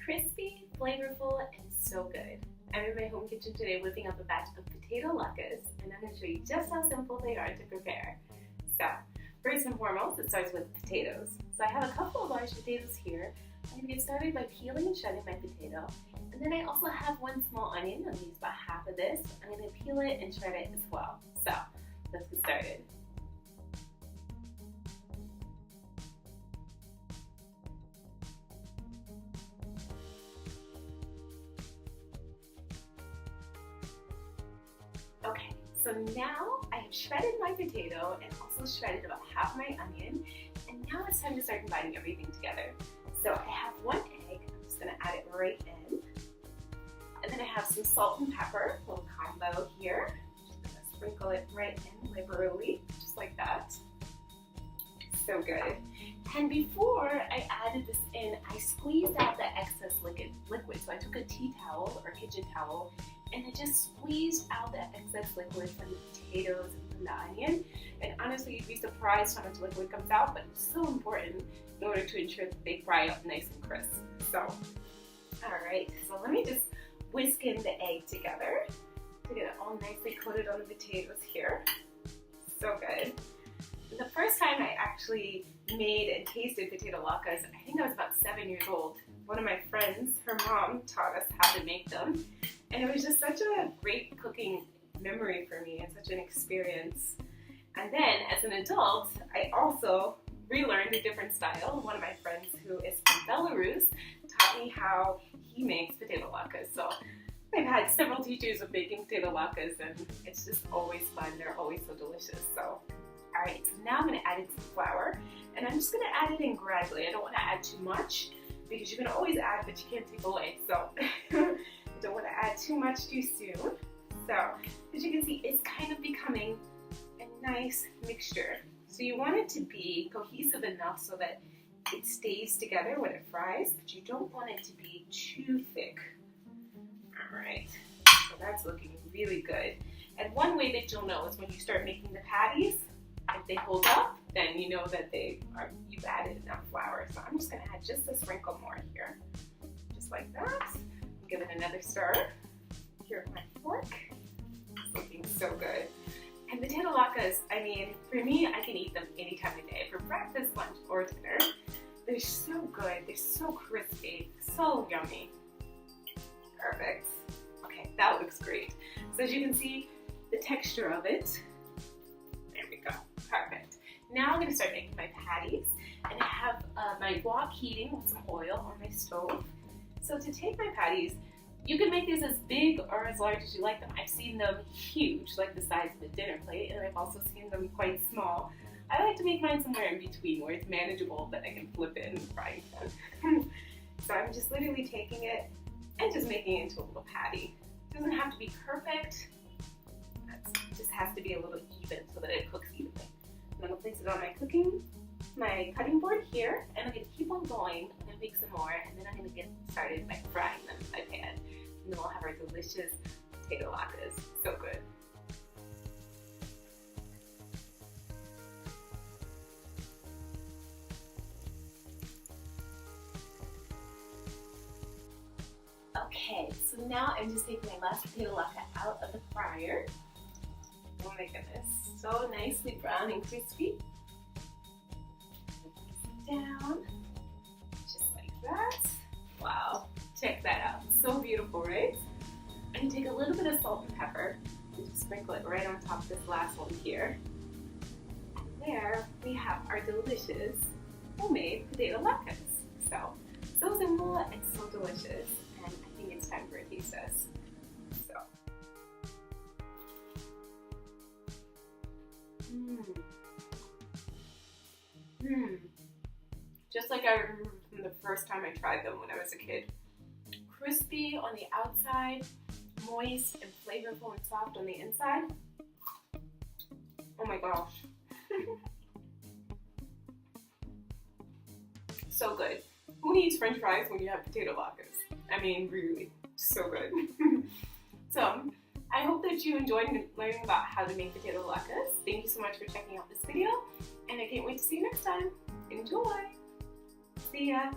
crispy, flavorful, and so good. I'm in my home kitchen today whipping up a batch of potato latkes, and I'm going to show you just how simple they are to prepare. So, first and foremost, it starts with potatoes. So I have a couple of large potatoes here. I'm going to get started by peeling and shredding my potato. And then I also have one small onion. I'm going to use about half of this. I'm going to peel it and shred it as well. So, let's get started. Okay, so now I have shredded my potato and also shredded about half my onion, and now it's time to start combining everything together. So I have one egg, I'm just going to add it right in, and then I have some salt and pepper, a little combo here. Just going to sprinkle it right in liberally, just like that. So good. And before I added this in, I squeezed out the excess liquid. So I took a tea towel or kitchen towel and I just squeezed out the excess liquid from the potatoes and from the onion. And honestly, you'd be surprised how much liquid comes out, but it's so important in order to ensure that they fry up nice and crisp. So, all right, so let me just whisk in the egg together to get it all nicely coated on the potatoes here. So good. The first time I actually made and tasted potato latkes, I think I was about 7 years old. One of my friends, her mom, taught us how to make them. And it was just such a great cooking memory for me and such an experience. And then as an adult, I also relearned a different style. One of my friends who is from Belarus taught me how he makes potato latkes. So I've had several teachers of making potato latkes and it's just always fun. They're always so delicious. So, all right, so now I'm gonna add in some flour and I'm just gonna add it in gradually. I don't wanna add too much because you can always add, but you can't take away. So I don't want to add too much too soon. So, as you can see, it's kind of becoming a nice mixture. So you want it to be cohesive enough so that it stays together when it fries, but you don't want it to be too thick. All right, so that's looking really good. And one way that you'll know is when you start making the patties, if they hold up, then you know that you've added enough flour. So I'm just gonna add just a sprinkle more here, just like that. Give it another stir. Here with my fork. It's looking so good. And potato latkes, I mean, for me, I can eat them any time of day, for breakfast, lunch, or dinner. They're so good. They're so crispy, so yummy. Perfect. Okay, that looks great. So as you can see, the texture of it. There we go. Perfect. Now I'm going to start making my patties, and I have my wok heating with some oil on my stove. So to take my patties, you can make these as big or as large as you like them. I've seen them huge, like the size of a dinner plate, and I've also seen them quite small. I like to make mine somewhere in between where it's manageable that I can flip it in the frying pan. So I'm just literally taking it and just making it into a little patty. It doesn't have to be perfect. It just has to be a little even so that it cooks evenly. I'm going to place it on my cutting board here, and I'm going to keep on going. I'm going to make some more, and then I'm going to get started by frying them in my pan. And then we'll have our delicious potato latkes. So good. Okay, so now I'm just taking my last potato latke out of the fryer. Oh my goodness, so nicely brown and crispy. Down, just like that. Wow, check that out. So beautiful, right? I'm gonna take a little bit of salt and pepper and just sprinkle it right on top of this last one here. And there we have our delicious homemade potato latkes. So simple and so delicious. And I think it's time for a taste test. So. Just like I remember from the first time I tried them when I was a kid. Crispy on the outside, moist and flavorful and soft on the inside. Oh my gosh. So good. Who needs french fries when you have potato latkes? I mean, really, so good. So, I hope that you enjoyed learning about how to make potato latkes. Thank you so much for checking out this video, and I can't wait to see you next time. Enjoy! See ya!